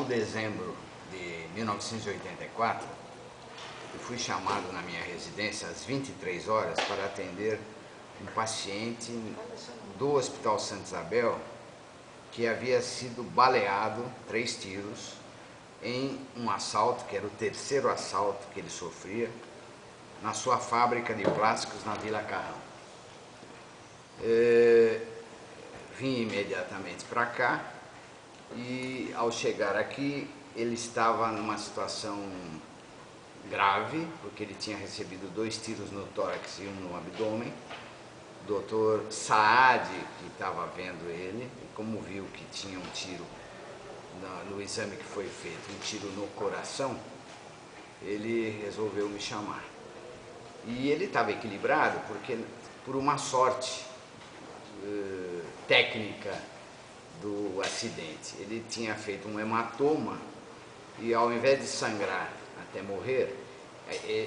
dezembro de 1984, eu fui chamado na minha residência às 23 horas para atender um paciente do Hospital Santa Isabel que havia sido baleado 3 tiros em um assalto, que era o 3º assalto que ele sofria, na sua fábrica de plásticos na Vila Carrão. Vim imediatamente para cá e, ao chegar aqui, ele estava numa situação grave, porque ele tinha recebido 2 tiros no tórax e 1 no abdômen. O doutor Saad, que estava vendo ele, e como viu que tinha um tiro no exame que foi feito, um tiro no coração, ele resolveu me chamar. E ele estava equilibrado porque, por uma sorte técnica do acidente, ele tinha feito um hematoma e, ao invés de sangrar até morrer,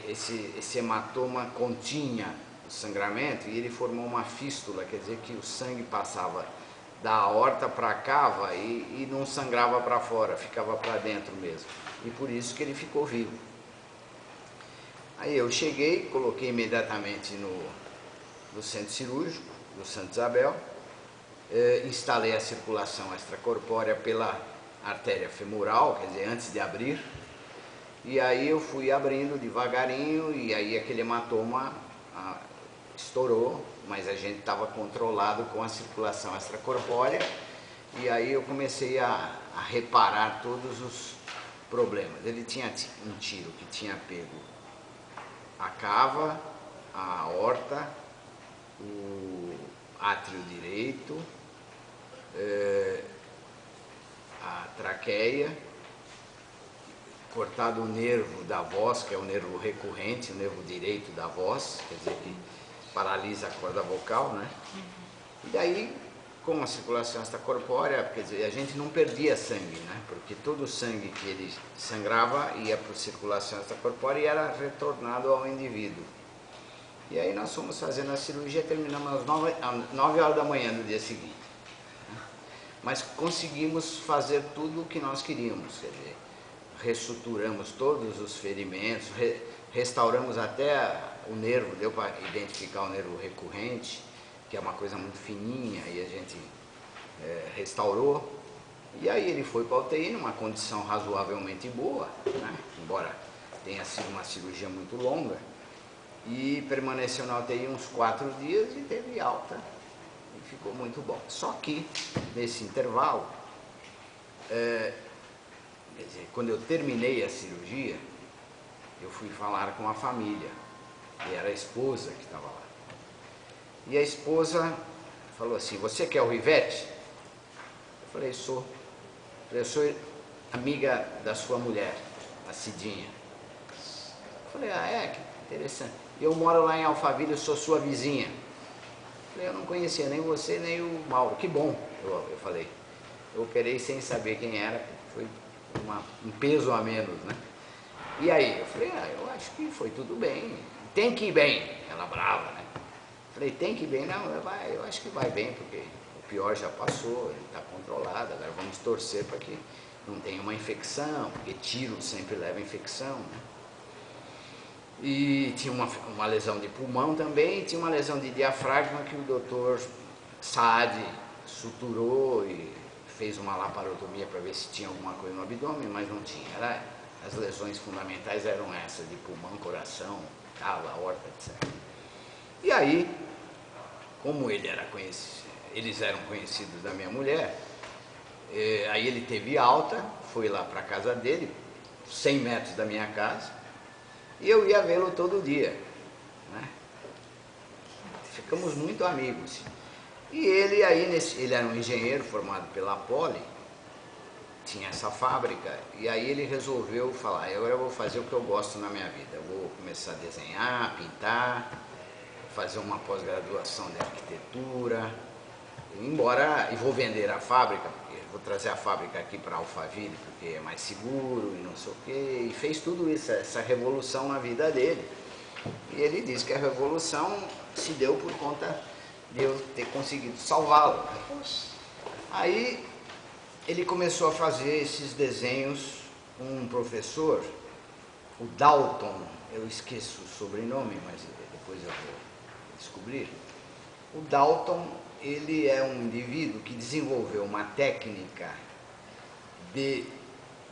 esse hematoma continha o sangramento e ele formou uma fístula, quer dizer que o sangue passava da aorta para a cava e não sangrava para fora, ficava para dentro mesmo. E por isso que ele ficou vivo. Aí eu cheguei, coloquei imediatamente no centro cirúrgico do Santa Isabel, instalei a circulação extracorpórea pela artéria femoral, quer dizer, antes de abrir, e aí eu fui abrindo devagarinho e aí aquele hematoma estourou, mas a gente estava controlado com a circulação extracorpórea, e aí eu comecei a reparar todos os problemas. Ele tinha um tiro que tinha pego a cava, a aorta, o átrio direito, a traqueia, cortado o nervo da voz, que é o nervo recorrente, o nervo direito da voz, quer dizer que paralisa a corda vocal, né? E daí, com a circulação extracorpórea, quer dizer, a gente não perdia sangue, né? Porque todo o sangue que ele sangrava ia para a circulação extracorpórea e era retornado ao indivíduo. E aí nós fomos fazendo a cirurgia, terminamos às 9 horas da manhã do dia seguinte. Mas conseguimos fazer tudo o que nós queríamos, quer dizer, ressuturamos todos os ferimentos, restauramos até o nervo, deu para identificar o nervo recorrente, que é uma coisa muito fininha, e a gente restaurou. E aí ele foi para a UTI numa condição razoavelmente boa, né? Embora tenha sido uma cirurgia muito longa, e permaneceu na UTI uns 4 dias e teve alta, e ficou muito bom. Só que, nesse intervalo, quer dizer, quando eu terminei a cirurgia, eu fui falar com a família, e era a esposa que estava lá. E a esposa falou assim: "Você quer o Rivete?" Eu falei: "Sou." Eu sou amiga da sua mulher, a Cidinha. Eu falei: "Ah, é? Que interessante. Eu moro lá em Alphaville, eu sou sua vizinha." Eu falei: "Eu não conhecia nem você, nem o Mauro." "Que bom," eu falei. Eu operei sem saber quem era, foi um peso a menos, né? E aí? Eu falei: "Eu acho que foi tudo bem. Tem que ir bem." Ela brava, né? Eu falei: "Tem que ir bem." "Não, eu acho que vai bem, porque o pior já passou, ele está controlado, agora vamos torcer para que não tenha uma infecção, porque tiro sempre leva infecção, né?" E tinha uma lesão de pulmão também, e tinha uma lesão de diafragma que o doutor Saad suturou e fez uma laparotomia para ver se tinha alguma coisa no abdômen, mas não tinha. As lesões fundamentais eram essas, de pulmão, coração, cava, aorta, etc. E aí, como eles eram conhecidos da minha mulher, aí ele teve alta, foi lá para a casa dele, 100 metros da minha casa, e eu ia vê-lo todo dia, né? Ficamos muito amigos. E ele aí, ele era um engenheiro formado pela Poli, tinha essa fábrica, e aí ele resolveu falar: "Agora eu vou fazer o que eu gosto na minha vida, eu vou começar a desenhar, pintar, fazer uma pós-graduação de arquitetura, e vou vender a fábrica, porque vou trazer a fábrica aqui para Alphaville, porque é mais seguro e não sei o quê." E fez tudo isso, essa revolução na vida dele. E ele disse que a revolução se deu por conta de eu ter conseguido salvá-lo. Aí ele começou a fazer esses desenhos com um professor, o Dalton, eu esqueço o sobrenome, mas depois eu vou descobrir. O Dalton, ele é um indivíduo que desenvolveu uma técnica de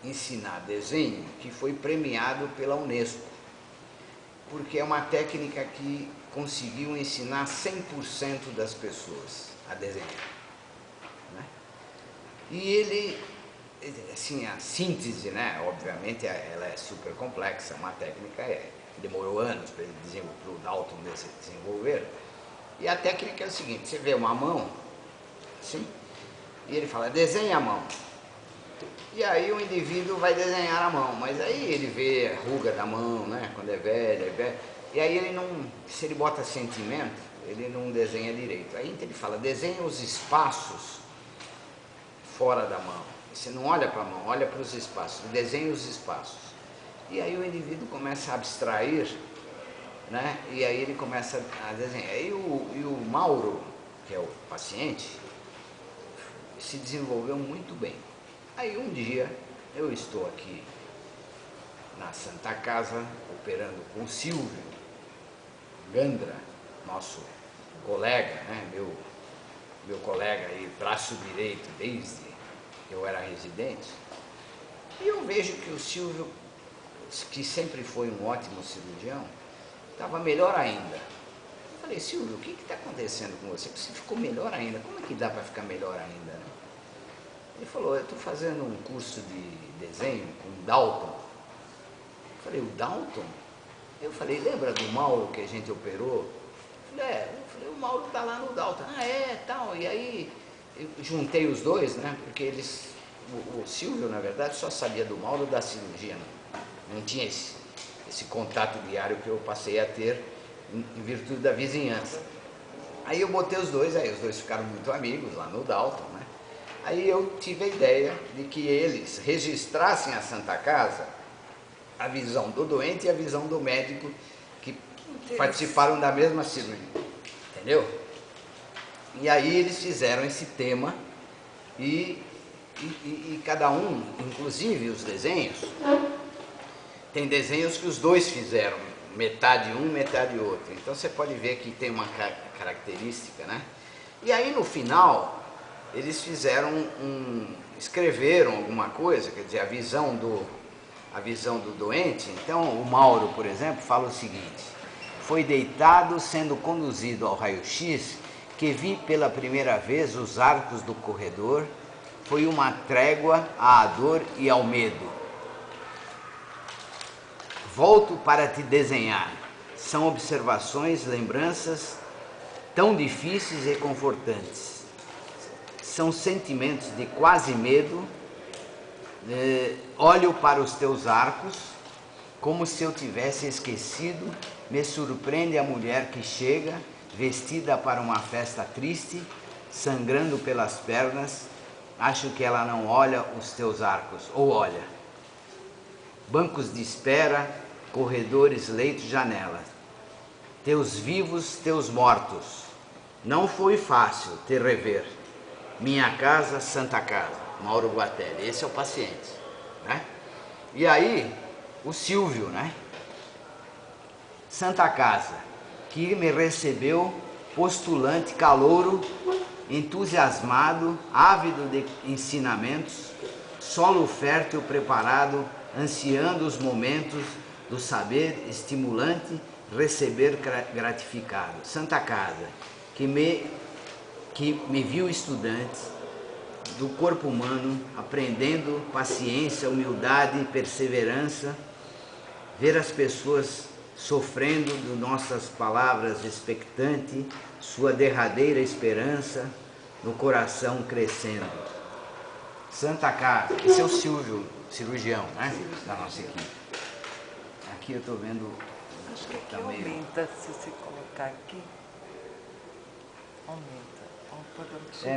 ensinar desenho que foi premiado pela Unesco, porque é uma técnica que conseguiu ensinar 100% das pessoas a desenhar, né? E ele, assim, a síntese, né, obviamente ela é super complexa, uma técnica demorou anos para o Dalton desenvolver, e a técnica é o seguinte: você vê uma mão, assim, e ele fala, desenha a mão. E aí o indivíduo vai desenhar a mão, mas aí ele vê a ruga da mão, né, quando é velho, e aí ele não, se ele bota sentimento, ele não desenha direito. Aí ele fala, desenha os espaços fora da mão. Você não olha para a mão, olha para os espaços, desenha os espaços. E aí o indivíduo começa a abstrair, né, e aí ele começa a desenhar. E o Mauro, que é o paciente, se desenvolveu muito bem. Aí um dia eu estou aqui na Santa Casa, operando com o Silvio Gandra, nosso colega, né, meu colega aí, braço direito desde que eu era residente, e eu vejo que o Silvio, que sempre foi um ótimo cirurgião, estava melhor ainda. Eu falei, Silvio, o que está acontecendo com você? Você ficou melhor ainda, como é que dá para ficar melhor ainda, né? Ele falou, eu estou fazendo um curso de desenho com o Dalton. Eu falei, o Dalton? Eu falei, lembra do Mauro que a gente operou? Eu falei, o Mauro está lá no Dalton. Ah, é, tal. E aí eu juntei os dois, né? Porque eles, o Silvio, na verdade, só sabia do Mauro da cirurgia, não tinha esse contato diário que eu passei a ter em virtude da vizinhança. Aí eu botei os dois ficaram muito amigos lá no Dalton, né? Aí eu tive a ideia de que eles registrassem a Santa Casa a visão do doente e a visão do médico que participaram da mesma cirurgia, entendeu? E aí eles fizeram esse tema e cada um, inclusive os desenhos, tem desenhos que os dois fizeram, metade um, metade outro. Então você pode ver que tem uma característica, né? E aí no final eles fizeram escreveram alguma coisa, quer dizer, a visão do doente. Então o Mauro, por exemplo, fala o seguinte: foi deitado sendo conduzido ao raio-x que vi pela primeira vez os arcos do corredor, foi uma trégua à dor e ao medo. Volto para te desenhar. São observações, lembranças tão difíceis e confortantes. São sentimentos de quase medo. Olho para os teus arcos, como se eu tivesse esquecido. Me surpreende a mulher que chega, vestida para uma festa triste, sangrando pelas pernas. Acho que ela não olha os teus arcos, ou olha. Bancos de espera, corredores, leitos, janelas. Teus vivos, teus mortos. Não foi fácil te rever. Minha casa, Santa Casa, Mauro Guatelli. Esse é o paciente, né? E aí, o Silvio, né? Santa Casa, que me recebeu postulante, calouro, entusiasmado, ávido de ensinamentos, solo fértil preparado, ansiando os momentos do saber estimulante, receber gratificado. Santa Casa, que me viu estudante do corpo humano, aprendendo paciência, humildade, perseverança, ver as pessoas sofrendo de nossas palavras expectante, sua derradeira esperança no coração crescendo. Santa Casa, esse é o Silvio, cirurgião, né, da nossa equipe. Aqui eu estou vendo... Acho que aqui aumenta, se você colocar aqui, aumenta.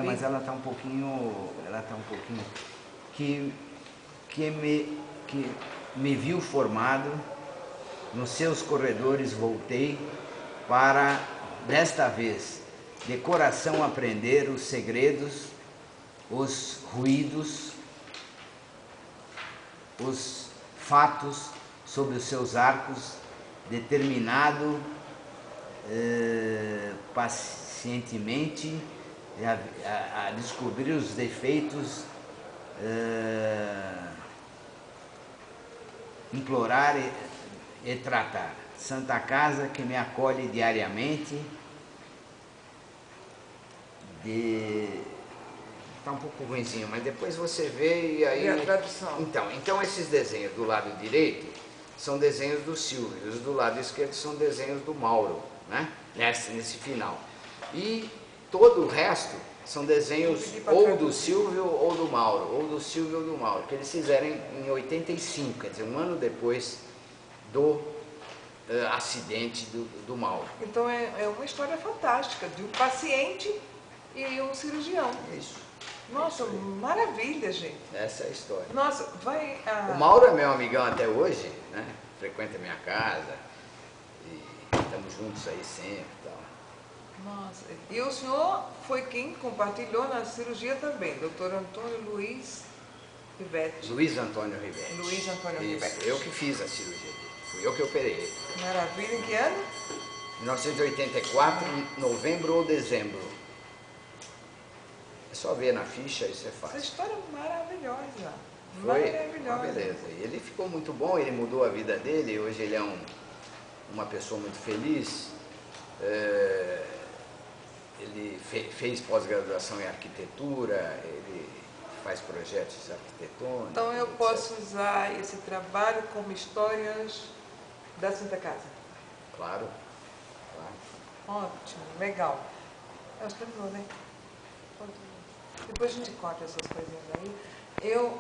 Mas ela está um pouquinho, que me viu formado, nos seus corredores voltei para, desta vez, de coração aprender os segredos os ruídos, os fatos sobre os seus arcos, determinado pacientemente a descobrir os defeitos, implorar e tratar. Santa Casa que me acolhe diariamente, está um pouco ruimzinho, mas depois você vê e aí... E a tradução? Então esses desenhos do lado direito são desenhos do Silvio, os do lado esquerdo são desenhos do Mauro, né? Nesse final. E todo o resto são desenhos ou do Silvio ou do Mauro, ou do Silvio ou do Mauro, que eles fizeram em 85, quer dizer, um ano depois do acidente do Mauro. Então é uma história fantástica, de um paciente e um cirurgião. Isso. Nossa, isso maravilha, gente. Essa é a história. Nossa, vai... O Mauro é meu amigão até hoje, né? Frequenta a minha casa, e estamos juntos aí sempre e tal. Nossa, e o senhor foi quem compartilhou na cirurgia também, Dr. Antônio Luiz Rivetti. Luiz Antônio Rivetti. Luiz Antônio Isso, Rivetti. eu que fiz a cirurgia dele, fui eu que operei ele. Maravilha, em que ano? 1984, novembro ou dezembro. É só ver na ficha, isso é Essa fácil. história é maravilhosa. Foi Maravilhosa. uma beleza. E ele ficou muito bom, ele mudou a vida dele, hoje ele é uma pessoa muito feliz. Ele fez pós-graduação em arquitetura, ele faz projetos arquitetônicos. Então eu etc. posso usar esse trabalho como histórias da Santa Casa. Claro, claro. Ótimo, legal. Nós terminou, né? Depois a gente conta essas coisinhas aí.